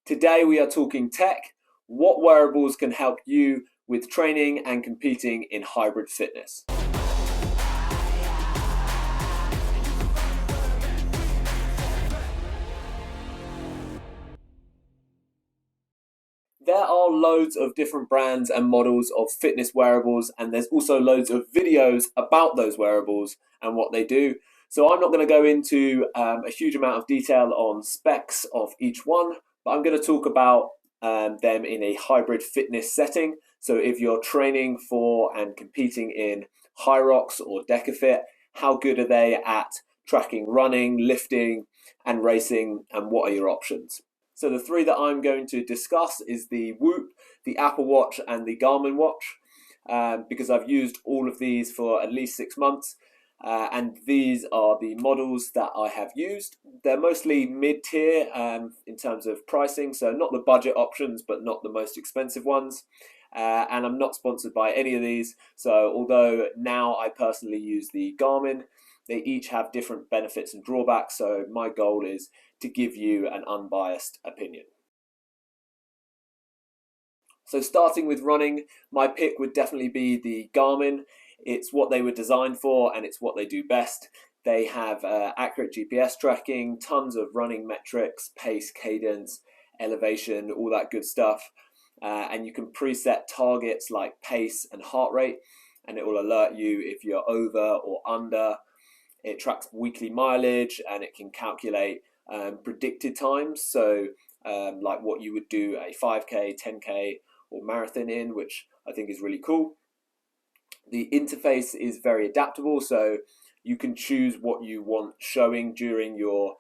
Today we are talking tech, what wearables can help you with training and competing in hybrid fitness. There are loads of different brands and models of fitness wearables, and there's also loads of videos about those wearables and what they do. So I'm not going to go into a huge amount of detail on specs of each one, but I'm going to talk about them in a hybrid fitness setting. So if you're training for and competing in Hyrox or Decafit, how good are they at tracking running, lifting, and racing, and what are your options? So the three that I'm going to discuss is the Whoop, the Apple Watch, and the Garmin watch, because I've used all of these for at least 6 months, and these are the models that I have used. They're mostly mid-tier in terms of pricing, so not the budget options, but not the most expensive ones. And I'm not sponsored by any of these, so although now I personally use the Garmin, they each have different benefits and drawbacks, so my goal is to give you an unbiased opinion. So starting with running, my pick would definitely be the Garmin. It's what they were designed for and it's what they do best. They have accurate GPS tracking, tons of running metrics, pace, cadence, elevation, all that good stuff. And you can preset targets like pace and heart rate, and it will alert you if you're over or under. It tracks weekly mileage and it can calculate predicted times. So like what you would do a 5K, 10K or marathon in, which I think is really cool. The interface is very adaptable, so you can choose what you want showing during your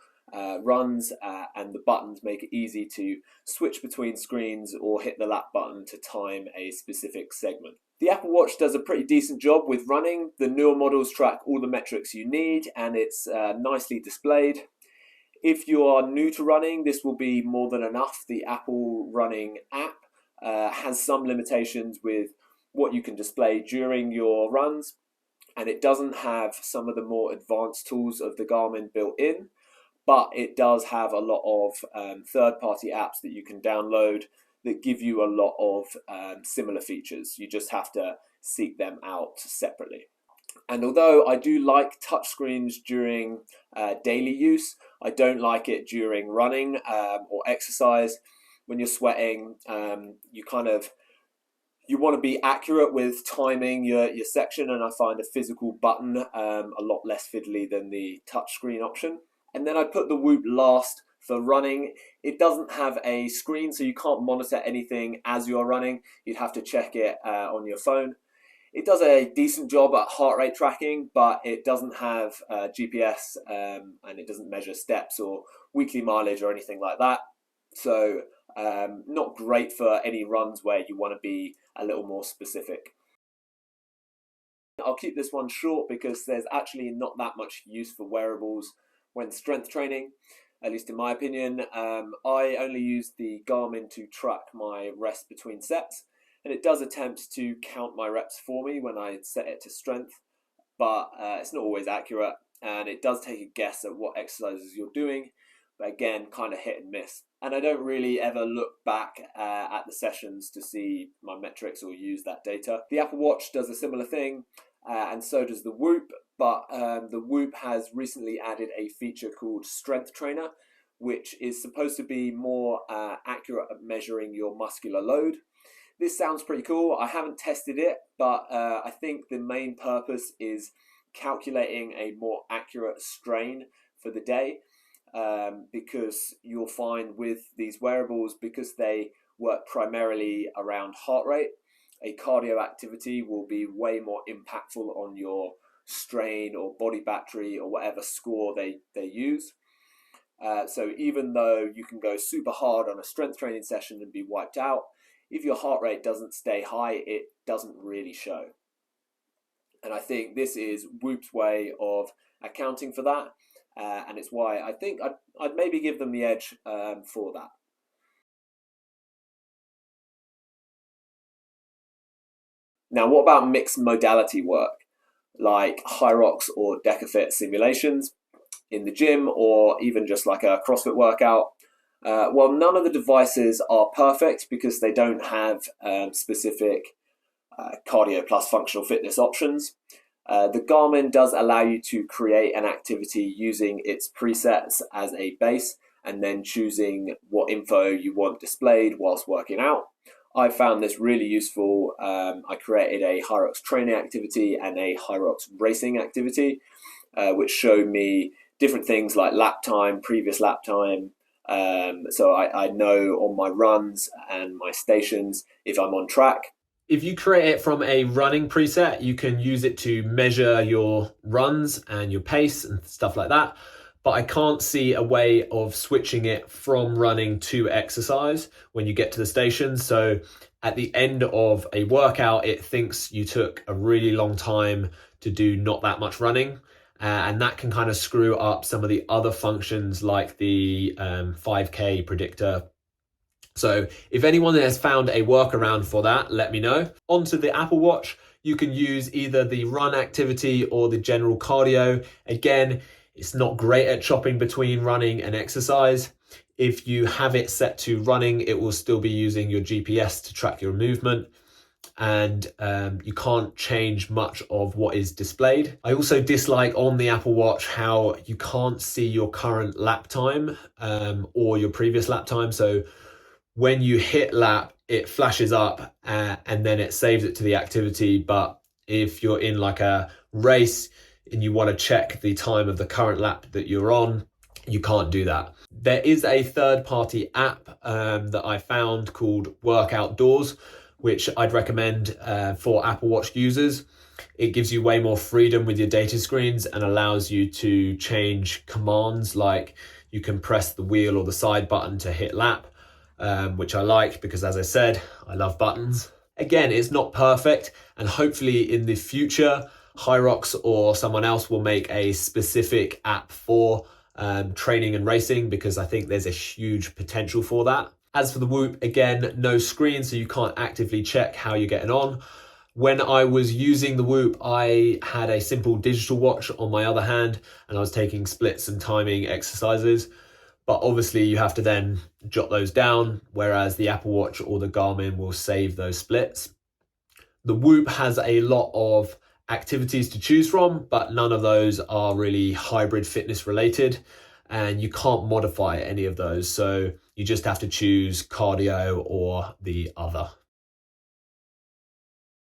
runs, and the buttons make it easy to switch between screens or hit the lap button to time a specific segment. The Apple Watch does a pretty decent job with running. The newer models track all the metrics you need and it's nicely displayed. If you are new to running, this will be more than enough. The Apple Running app has some limitations with what you can display during your runs, and it doesn't have some of the more advanced tools of the Garmin built in, but it does have a lot of third-party apps that you can download that give you a lot of similar features. You just have to seek them out separately. And although I do like touchscreens during daily use, I don't like it during running or exercise. When you're sweating, you want to be accurate with timing your section, and I find a physical button a lot less fiddly than the touchscreen option. And then I put the Whoop last for running. It doesn't have a screen, so you can't monitor anything as you're running. You'd have to check it on your phone. It does a decent job at heart rate tracking, but it doesn't have GPS and it doesn't measure steps or weekly mileage or anything like that. So not great for any runs where you want to be a little more specific. I'll keep this one short because there's actually not that much use for wearables when strength training, at least in my opinion. I only use the Garmin to track my rest between sets, and it does attempt to count my reps for me when I set it to strength, but it's not always accurate, and it does take a guess at what exercises you're doing, but again, kind of hit and miss. And I don't really ever look back at the sessions to see my metrics or use that data. The Apple Watch does a similar thing, and so does the Whoop, but the Whoop has recently added a feature called Strength Trainer, which is supposed to be more accurate at measuring your muscular load. This sounds pretty cool. I haven't tested it, but I think the main purpose is calculating a more accurate strain for the day, because you'll find with these wearables, because they work primarily around heart rate, a cardio activity will be way more impactful on your strain or body battery or whatever score they use. So even though you can go super hard on a strength training session and be wiped out, if your heart rate doesn't stay high, it doesn't really show. And I think this is Whoop's way of accounting for that, and it's why I think I'd maybe give them the edge for that. Now, what about mixed modality work, like Hyrox or Decafit simulations in the gym, or even just like a CrossFit workout? Well, none of the devices are perfect because they don't have specific cardio plus functional fitness options. The Garmin does allow you to create an activity using its presets as a base and then choosing what info you want displayed whilst working out. I found this really useful. I created a Hyrox training activity and a Hyrox racing activity, which showed me different things like lap time, previous lap time. So I know on my runs and my stations if I'm on track. If you create it from a running preset, you can use it to measure your runs and your pace and stuff like that. But I can't see a way of switching it from running to exercise when you get to the station. So at the end of a workout, it thinks you took a really long time to do not that much running. And that can kind of screw up some of the other functions like the 5K predictor. So if anyone has found a workaround for that, let me know. Onto the Apple Watch, you can use either the run activity or the general cardio. Again, it's not great at chopping between running and exercise. If you have it set to running, it will still be using your GPS to track your movement, and you can't change much of what is displayed. I also dislike on the Apple Watch how you can't see your current lap time or your previous lap time. So when you hit lap, it flashes up and then it saves it to the activity. But if you're in like a race and you want to check the time of the current lap that you're on, you can't do that. There is a third-party app that I found called Work Outdoors, which I'd recommend for Apple Watch users. It gives you way more freedom with your data screens and allows you to change commands, like you can press the wheel or the side button to hit lap. Which I like because, as I said, I love buttons. Again, it's not perfect, and hopefully in the future, Hyrox or someone else will make a specific app for training and racing, because I think there's a huge potential for that. As for the Whoop, again, no screen, so you can't actively check how you're getting on. When I was using the Whoop, I had a simple digital watch on my other hand, and I was taking splits and timing exercises. But obviously you have to then jot those down, whereas the Apple Watch or the Garmin will save those splits. The Whoop has a lot of activities to choose from, but none of those are really hybrid fitness related, and you can't modify any of those. So you just have to choose cardio or the other.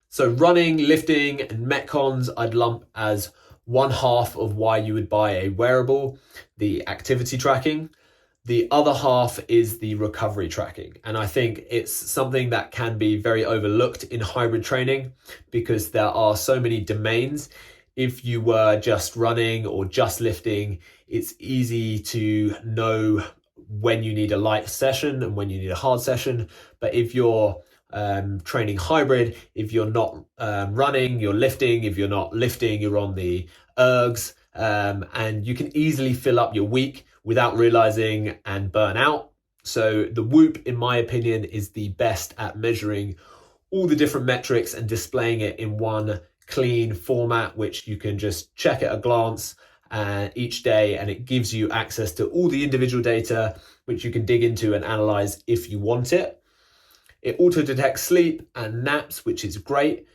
So running, lifting, and Metcons, I'd lump as one half of why you would buy a wearable, the activity tracking. The other half is the recovery tracking. And I think it's something that can be very overlooked in hybrid training because there are so many domains. If you were just running or just lifting, it's easy to know when you need a light session and when you need a hard session. But if you're training hybrid, if you're not running, you're lifting. If you're not lifting, you're on the ergs, and you can easily fill up your week without realizing and burn out. So the Whoop, in my opinion, is the best at measuring all the different metrics and displaying it in one clean format, which you can just check at a glance each day, and it gives you access to all the individual data, which you can dig into and analyze if you want it. It auto detects sleep and naps, which is great.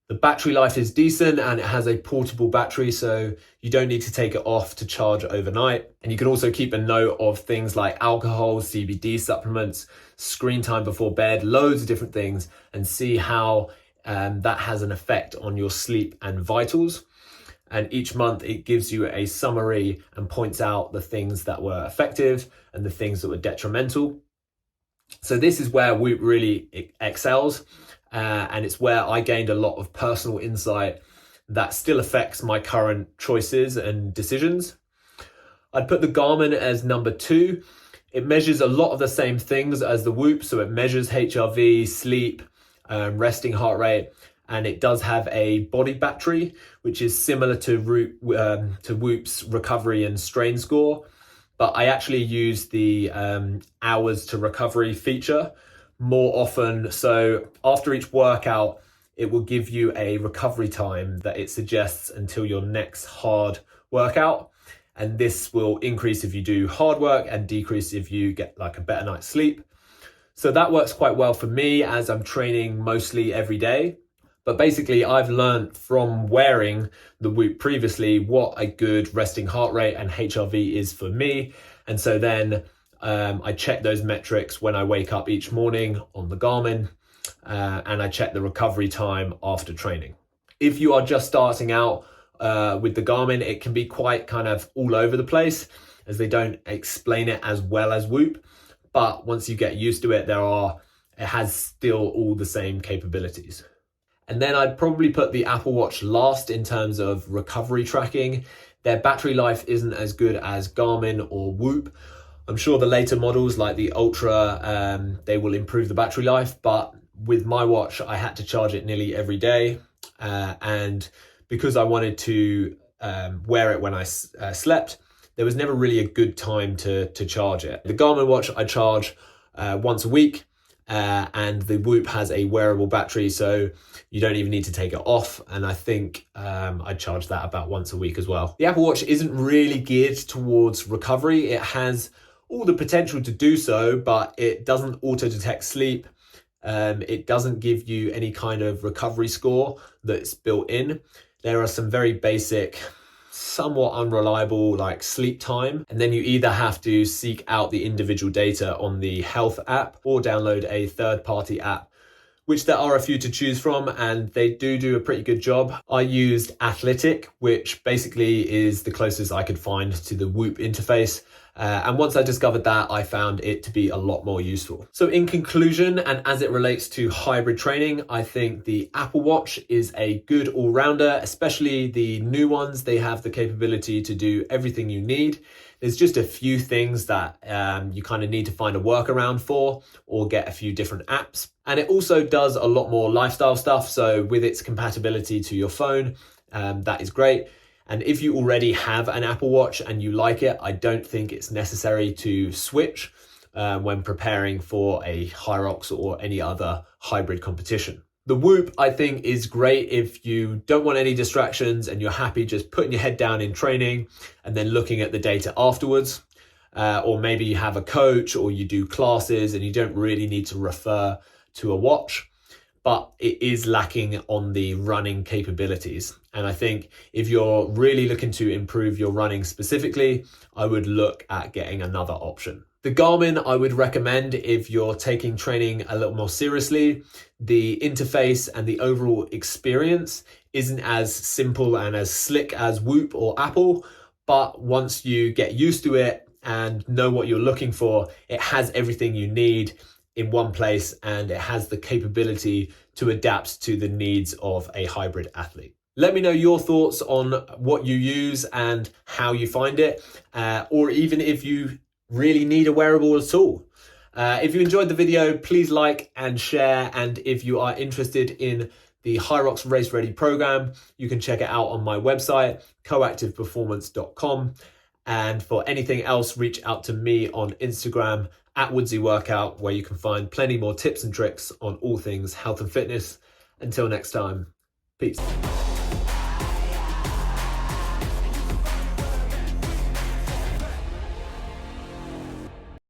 The battery life is decent, and it has a portable battery, so you don't need to take it off to charge overnight. And you can also keep a note of things like alcohol, CBD supplements, screen time before bed, loads of different things, and see how that has an effect on your sleep and vitals. And each month it gives you a summary and points out the things that were effective and the things that were detrimental. So this is where Whoop really excels. And it's where I gained a lot of personal insight that still affects my current choices and decisions. I'd put the Garmin as number 2. It measures a lot of the same things as the Whoop. So it measures HRV, sleep, resting heart rate, and it does have a body battery, which is similar to Whoop's recovery and strain score. But I actually use the hours to recovery feature more often. So after each workout, it will give you a recovery time that it suggests until your next hard workout. and this will increase if you do hard work and decrease if you get like a better night's sleep. So that works quite well for me as I'm training mostly every day. But basically, I've learned from wearing the Whoop previously what a good resting heart rate and HRV is for me. And so then I check those metrics when I wake up each morning on the Garmin, and I check the recovery time after training. If you are just starting out with the Garmin, it can be quite kind of all over the place as they don't explain it as well as Whoop. But once you get used to it, it has still all the same capabilities. And then I'd probably put the Apple Watch last in terms of recovery tracking. Their battery life isn't as good as Garmin or Whoop. I'm sure the later models like the Ultra, they will improve the battery life, but with my watch, I had to charge it nearly every day. And because I wanted to wear it when I slept, there was never really a good time to charge it. The Garmin watch I charge once a week, and the Whoop has a wearable battery, so you don't even need to take it off. And I think I charge that about once a week as well. The Apple Watch isn't really geared towards recovery. It has all the potential to do so, but it doesn't auto-detect sleep. It doesn't give you any kind of recovery score that's built in. There are some very basic, somewhat unreliable like sleep time, and then you either have to seek out the individual data on the Healf app or download a third-party app, which there are a few to choose from, and they do a pretty good job. I used Athletic, which basically is the closest I could find to the Whoop interface. And once I discovered that, I found it to be a lot more useful. So in conclusion, and as it relates to hybrid training, I think the Apple Watch is a good all-rounder, especially the new ones. They have the capability to do everything you need. There's just a few things that you kind of need to find a workaround for or get a few different apps. And it also does a lot more lifestyle stuff. So with its compatibility to your phone, that is great. And if you already have an Apple Watch and you like it, I don't think it's necessary to switch when preparing for a Hyrox or any other hybrid competition. The Whoop, I think, is great if you don't want any distractions and you're happy just putting your head down in training and then looking at the data afterwards. Or maybe you have a coach or you do classes and you don't really need to refer to a watch. But it is lacking on the running capabilities. And I think if you're really looking to improve your running specifically, I would look at getting another option. The Garmin I would recommend if you're taking training a little more seriously. The interface and the overall experience isn't as simple and as slick as Whoop or Apple, but once you get used to it and know what you're looking for, it has everything you need in one place, and it has the capability to adapt to the needs of a hybrid athlete. Let me know your thoughts on what you use and how you find it, or even if you really need a wearable at all. If you enjoyed the video, please like and share, and if you are interested in the Hyrox Race Ready program, you can check it out on my website, coactiveperformance.com. And for anything else, reach out to me on Instagram @WoodseyWorkout, where you can find plenty more tips and tricks on all things health and fitness. Until next time, peace.